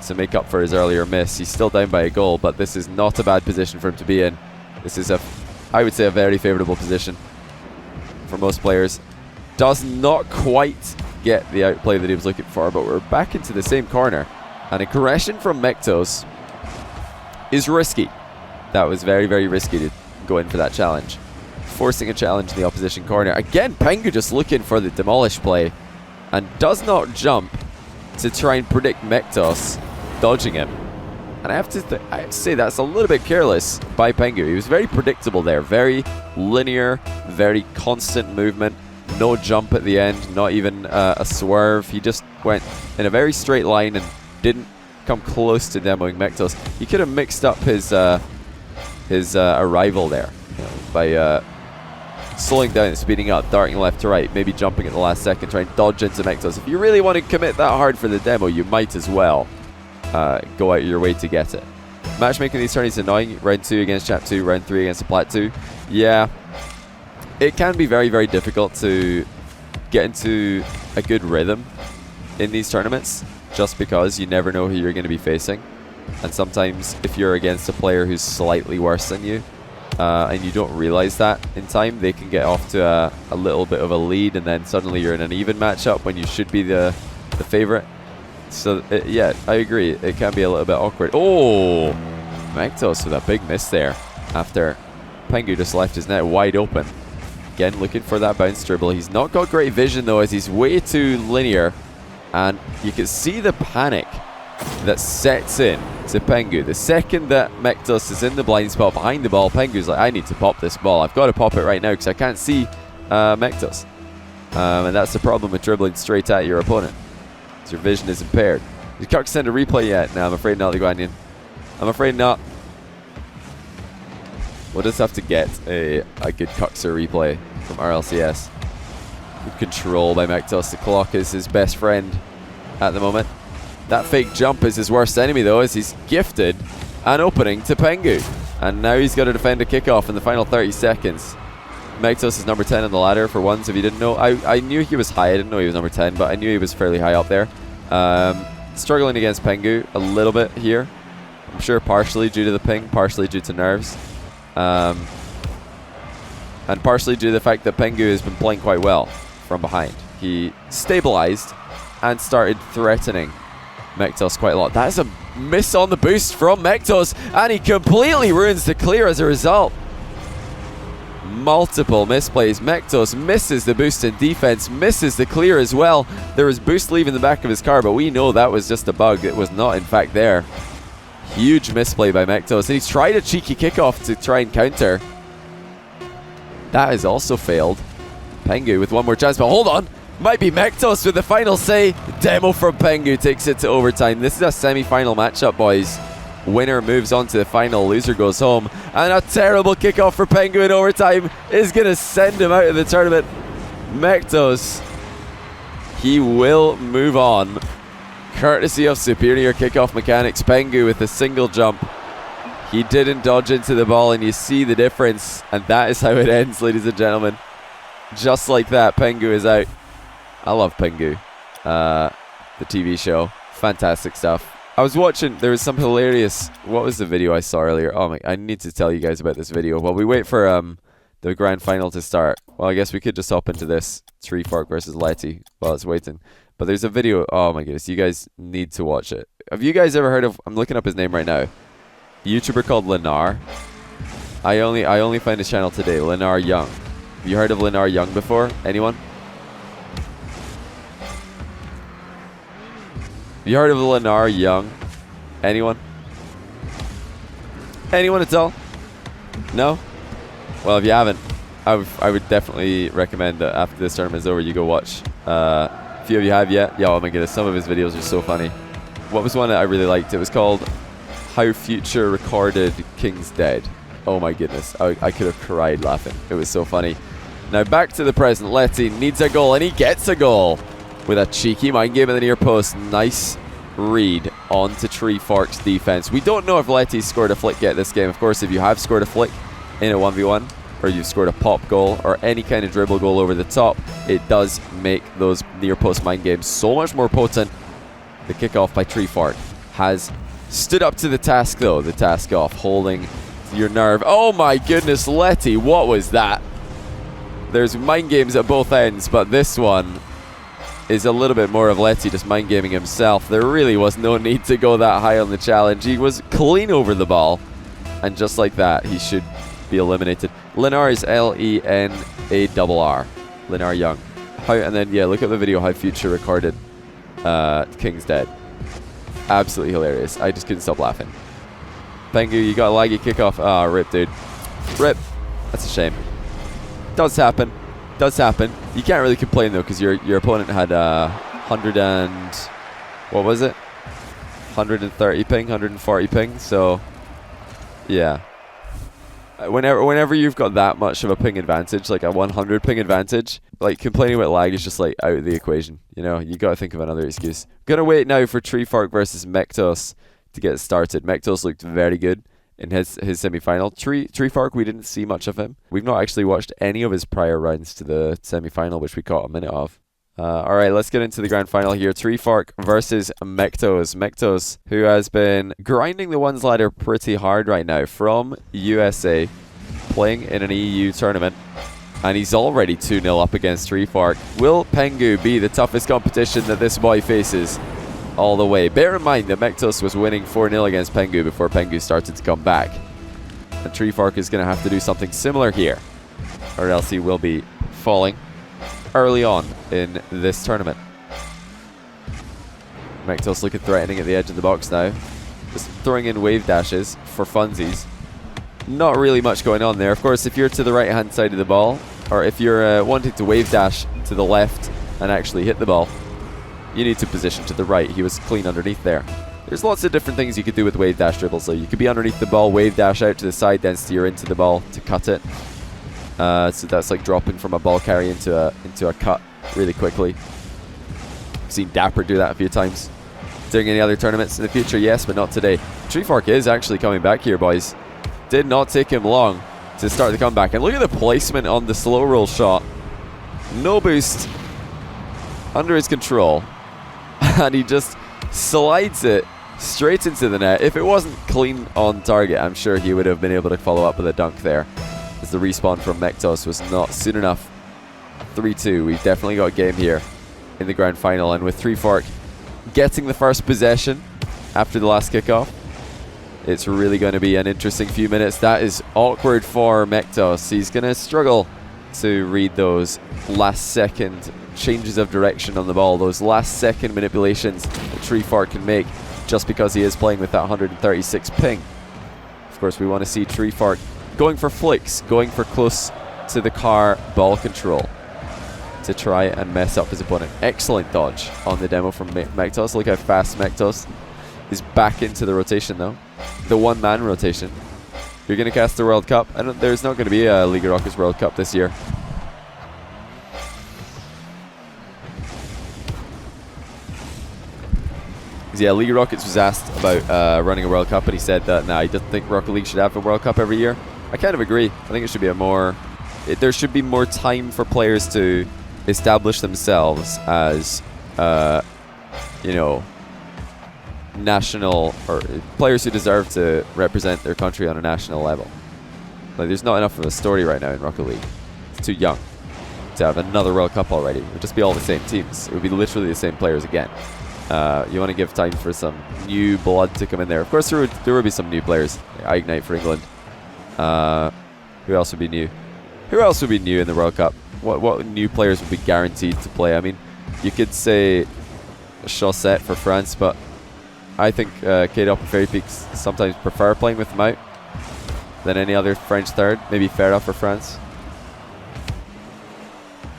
to make up for his earlier miss. He's still down by a goal, but this is not a bad position for him to be in. This is I would say a very favorable position for most players. Does not quite get the outplay that he was looking for, but we're back into the same corner. And aggression from Mektos is risky. That was very, very risky to go in for that challenge. Forcing a challenge in the opposition corner. Again, Pengu just looking for the demolish play and does not jump to try and predict Mektos dodging him. And I have to say that's a little bit careless by Pengu. He was very predictable there. Very linear, very constant movement. No jump at the end, not even a swerve. He just went in a very straight line and didn't come close to demoing Mektos. He could have mixed up his arrival there, by slowing down and speeding up, darting left to right, maybe jumping at the last second, trying to dodge into Mektos. If you really want to commit that hard for the demo, you might as well go out your way to get it. Matchmaking these tourneys is annoying. Round 2 against Chap 2, round 3 against the Plat 2. Yeah, it can be very, very difficult to get into a good rhythm in these tournaments, just because you never know who you're going to be facing. And sometimes if you're against a player who's slightly worse than you, and you don't realize that in time, they can get off to a little bit of a lead, and then suddenly you're in an even matchup when you should be the favorite. So yeah, I agree, it can be a little bit awkward. Oh, Mektos with a big miss there after Pengu just left his net wide open. Again, looking for that bounce dribble. He's not got great vision though, as he's way too linear, and you can see the panic that sets in to Pengu. The second that Mektos is in the blind spot behind the ball, Pengu's like, I need to pop this ball. I've got to pop it right now because I can't see Mektos. And that's the problem with dribbling straight at your opponent. Your vision is impaired. Did Cuck send a replay yet? No, I'm afraid not, Liguanian. I'm afraid not. We'll just have to get a good Cuxer replay from RLCS. Good control by Mektos. The clock is his best friend at the moment. That fake jump is his worst enemy though, as he's gifted an opening to Pengu. And now he's got to defend a kickoff in the final 30 seconds. Mektos is number 10 on the ladder for once, if you didn't know. I knew he was high. I didn't know he was number 10, but I knew he was fairly high up there. Struggling against Pengu a little bit here. I'm sure partially due to the ping, partially due to nerves. And partially due to the fact that Pengu has been playing quite well from behind. He stabilized and started threatening Mektos quite a lot. That is a miss on the boost from Mektos, and he completely ruins the clear as a result. Multiple misplays. Mektos misses the boost in defense, misses the clear as well. There was boost leaving the back of his car, but we know that was just a bug. It was not in fact there. Huge misplay by Mektos, and he's tried a cheeky kickoff to try and counter. That has also failed. Pengu with one more chance, but hold on. Might be Mektos with the final say. Demo from Pengu takes it to overtime. This is a semi-final matchup, boys. Winner moves on to the final, loser goes home. And a terrible kickoff for Pengu in overtime is going to send him out of the tournament. Mektos, he will move on. Courtesy of superior kickoff mechanics, Pengu with a single jump. He didn't dodge into the ball, and you see the difference. And that is how it ends, ladies and gentlemen. Just like that, Pengu is out. I love Pengu. The TV show. Fantastic stuff. I was watching, there was some hilarious, what was the video I saw earlier? Oh my, I need to tell you guys about this video. While we wait for the grand final to start. Well, I guess we could just hop into this. Tree Fork versus Letty while it's waiting. But there's a video, oh my goodness, you guys need to watch it. Have you guys ever heard of, I'm looking up his name right now, a YouTuber called Lenar. I only found his channel today, Lenar Young. Have you heard of Lenar Young before? Anyone? Have you heard of Lenar Young? Anyone? Anyone at all? No? Well, if you haven't, I would definitely recommend that after this tournament is over, you go watch. A few of you have yet? Yeah, oh my goodness, some of his videos are so funny. What was one that I really liked? It was called How Future Recorded King's Dead. Oh my goodness, I could have cried laughing. It was so funny. Now back to the present. Letty needs a goal, and he gets a goal with a cheeky mind game in the near post. Nice read onto Tree Fork's defense. We don't know if Letty's scored a flick yet this game. Of course, if you have scored a flick in a 1v1, or you've scored a pop goal, or any kind of dribble goal over the top, it does make those near post mind games so much more potent. The kickoff by Tree Fork has stood up to the task, though. The task of holding your nerve. Oh my goodness, Letty, what was that? There's mind games at both ends, but this one is a little bit more of Letty just mind gaming himself. There really was no need to go that high on the challenge. He was clean over the ball, and just like that, he should be eliminated. Lenar is L-E-N-A-R-R. Lenar Young. And then, yeah, look at the video how Future recorded King's Dead. Absolutely hilarious. I just couldn't stop laughing. Pengu, you got a laggy kickoff. Ah, rip, dude. Rip. That's a shame. Does happen. Does happen. You can't really complain, though, because your opponent had 100 and... what was it? 130 ping, 140 ping. So, yeah. Whenever you've got that much of a ping advantage, like a 100 ping advantage, like complaining about lag is just like out of the equation. You know, you got to think of another excuse. Gonna wait now for Tree Fork versus Mektos to get started. Mektos looked very good in his semi-final. Tree Fork, we didn't see much of him. We've not actually watched any of his prior runs to the semi-final, which we caught a minute of. All right, let's get into the grand final here. Tree Fork versus Mektos. Mektos, who has been grinding the ones ladder pretty hard right now from USA, playing in an EU tournament, and he's already 2-0 up against Tree Fork. Will Pengu be the toughest competition that this boy faces all the way? Bear in mind that Mektos was winning 4-0 against Pengu before Pengu started to come back. And Tree Fork is going to have to do something similar here, or else he will be falling early on in this tournament. Mektos looking threatening at the edge of the box now. Just throwing in wave dashes for funsies. Not really much going on there. Of course, if you're to the right hand side of the ball, or if you're wanting to wave dash to the left and actually hit the ball, you need to position to the right. He was clean underneath there. There's lots of different things you could do with wave dash dribbles. So you could be underneath the ball, wave dash out to the side, then steer into the ball to cut it. So that's like dropping from a ball carry into a cut really quickly. I've seen Dapper do that a few times. Doing any other tournaments in the future? Yes, but not today. Tree Fork is actually coming back here, boys. Did not take him long to start the comeback. And look at the placement on the slow roll shot. No boost. Under his control. And he just slides it straight into the net. If it wasn't clean on target, I'm sure he would have been able to follow up with a dunk there, as the respawn from Mektos was not soon enough. 3-2. We've definitely got a game here in the grand final. And with Tree Fork getting the first possession after the last kickoff, it's really going to be an interesting few minutes. That is awkward for Mektos. He's going to struggle to read those last second changes of direction on the ball, those last second manipulations that Tree Fork can make just because he is playing with that 136 ping. Of course, we want to see Tree Fork going for flicks, going for close to the car ball control to try and mess up his opponent. Excellent dodge on the demo from Mektos. Look how fast Mektos is back into the rotation, though. The one-man rotation. You're going to cast the World Cup. There's not going to be a League of Rockets World Cup this year. Yeah, League of Rockets was asked about running a World Cup, and he said that he doesn't think Rocket League should have a World Cup every year. I kind of agree. I think it should be there should be more time for players to establish themselves as, national, or players who deserve to represent their country on a national level. Like, there's not enough of a story right now in Rocket League. It's too young to have another World Cup already. It would just be all the same teams. It would be literally the same players again. You want to give time for some new blood to come in there. Of course, there would be some new players. Ignite for England. Who else would be new? Who else would be new in the World Cup? What new players would be guaranteed to play? I mean, you could say Chaussette for France, but I think K-Dop and Fairy Peaks sometimes prefer playing with them out than any other French third. Maybe Farah for France.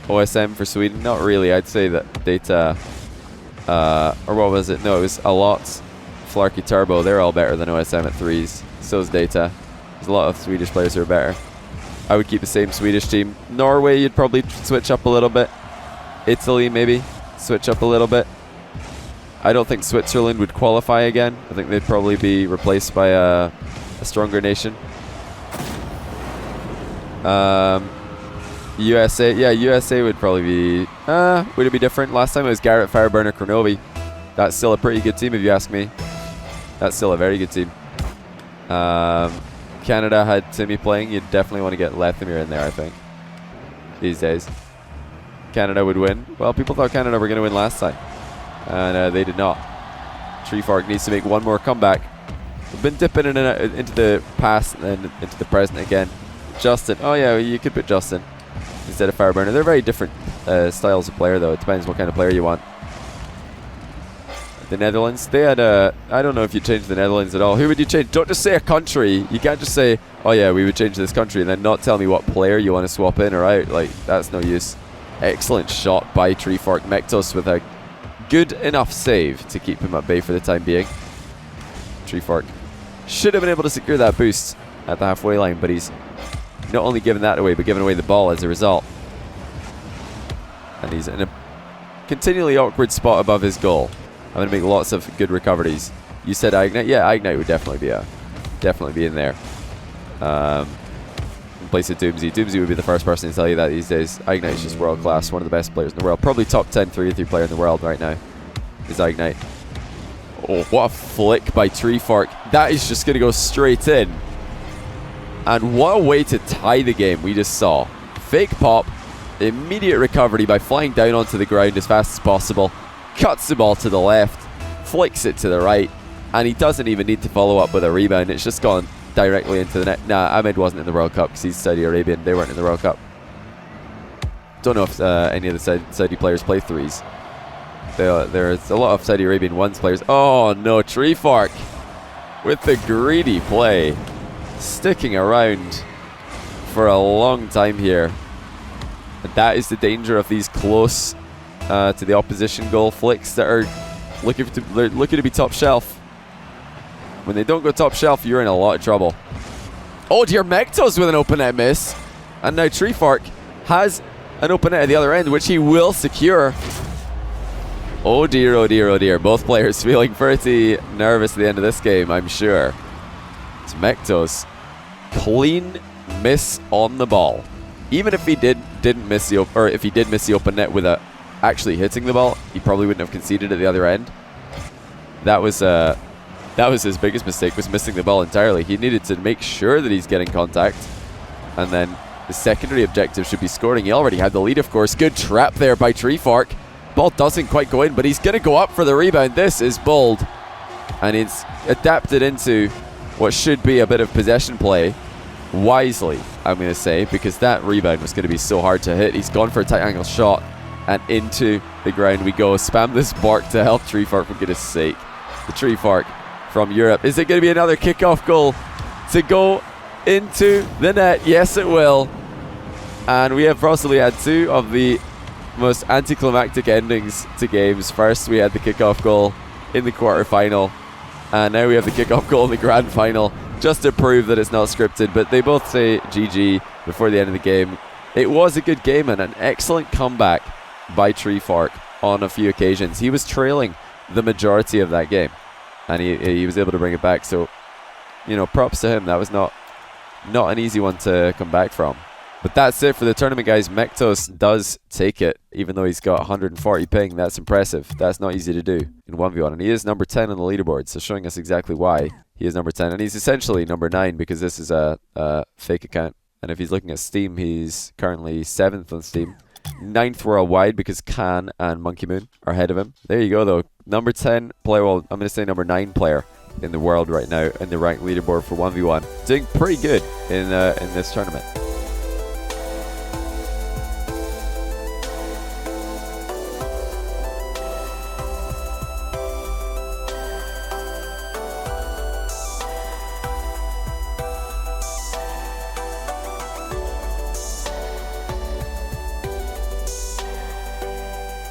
OSM for Sweden. Not really. I'd say that Data, or what was it? No, it was a lot. Flarky Turbo. They're all better than OSM at threes. So is Data. There's a lot of Swedish players who are better. I would keep the same Swedish team. Norway, you'd probably switch up a little bit. Italy, maybe switch up a little bit. I don't think Switzerland would qualify again. I think they'd probably be replaced by a stronger nation. USA, yeah, USA would probably be. Would it be different? Last time it was Garrett, Fireburner, Kronovi. That's still a pretty good team, if you ask me. That's still a very good team. Canada had Timmy playing. You'd definitely want to get Lethamir in there, I think, these days. Canada would win. Well, people thought Canada were going to win last time, and they did not. Treefork needs to make one more comeback. We've been dipping in and out into the past and then into the present again. Justin. Oh, yeah, you could put Justin instead of Fireburner. They're very different styles of player, though. It depends what kind of player you want. The Netherlands, they had I don't know if you change the Netherlands at all. Who would you change? Don't just say a country. You can't just say, oh yeah, we would change this country, and then not tell me what player you want to swap in or out. Like, that's no use. Excellent shot by Treefork. Mektos with a good enough save to keep him at bay for the time being. Treefork should have been able to secure that boost at the halfway line, but he's not only given that away, but given away the ball as a result. And he's in a continually awkward spot above his goal. I'm going to make lots of good recoveries. You said Ignite? Yeah, Ignite would definitely be in there. In place of Doomsy. Doomsy would be the first person to tell you that these days. Ignite is just world class, one of the best players in the world. Probably top 10 3-3 player in the world right now is Ignite. Oh, what a flick by Treefork. That is just going to go straight in. And what a way to tie the game we just saw. Fake pop, immediate recovery by flying down onto the ground as fast as possible. Cuts the ball to the left, flicks it to the right, and he doesn't even need to follow up with a rebound. It's just gone directly into the net. Nah, Ahmed wasn't in the World Cup because he's Saudi Arabian. They weren't in the World Cup. Don't know if any of the Saudi players play threes. There's a lot of Saudi Arabian ones players. Oh no, Treefork with the greedy play. Sticking around for a long time here. And that is the danger of these close to the opposition goal flicks that are looking to be top shelf. When they don't go top shelf, you're in a lot of trouble. Oh dear, Mektos with an open net miss. And now Treefork has an open net at the other end, which he will secure. Oh dear, oh dear, oh dear. Both players feeling pretty nervous at the end of this game, I'm sure. It's Mektos. Clean miss on the ball. Even if he didn't miss the or if he did miss the open net with a actually hitting the ball, he probably wouldn't have conceded at the other end. That was his biggest mistake, was missing the ball entirely. He needed to make sure that he's getting contact, and then the secondary objective should be scoring. He already had the lead, of course. Good trap there by Treefork. Ball doesn't quite go in, but he's going to go up for the rebound. This is bold, and it's adapted into what should be a bit of possession play wisely, I'm going to say, because that rebound was going to be so hard to hit. He's gone for a tight angle shot, and into the ground we go. Spam this bark to help Treefork, for goodness sake. The Treefork from Europe. Is it going to be another kickoff goal to go into the net? Yes, it will. And we have possibly had two of the most anticlimactic endings to games. First, we had the kickoff goal in the quarterfinal, and now we have the kickoff goal in the grand final, just to prove that it's not scripted. But they both say GG before the end of the game. It was a good game and an excellent comeback by Treefork on a few occasions. He was trailing the majority of that game, and he was able to bring it back. So, you know, props to him. That was not an easy one to come back from. But that's it for the tournament, guys. Mektos does take it, even though he's got 140 ping. That's impressive. That's not easy to do in 1v1. And he is number 10 on the leaderboard, so showing us exactly why he is number 10. And he's essentially number 9 because this is a fake account. And if he's looking at Steam, he's currently 7th on Steam. 9th worldwide because Khan and Monkey Moon are ahead of him. There you go, though. Number 10 player, well, I'm going to say number 9 player in the world right now in the ranked leaderboard for 1v1. Doing pretty good in this tournament.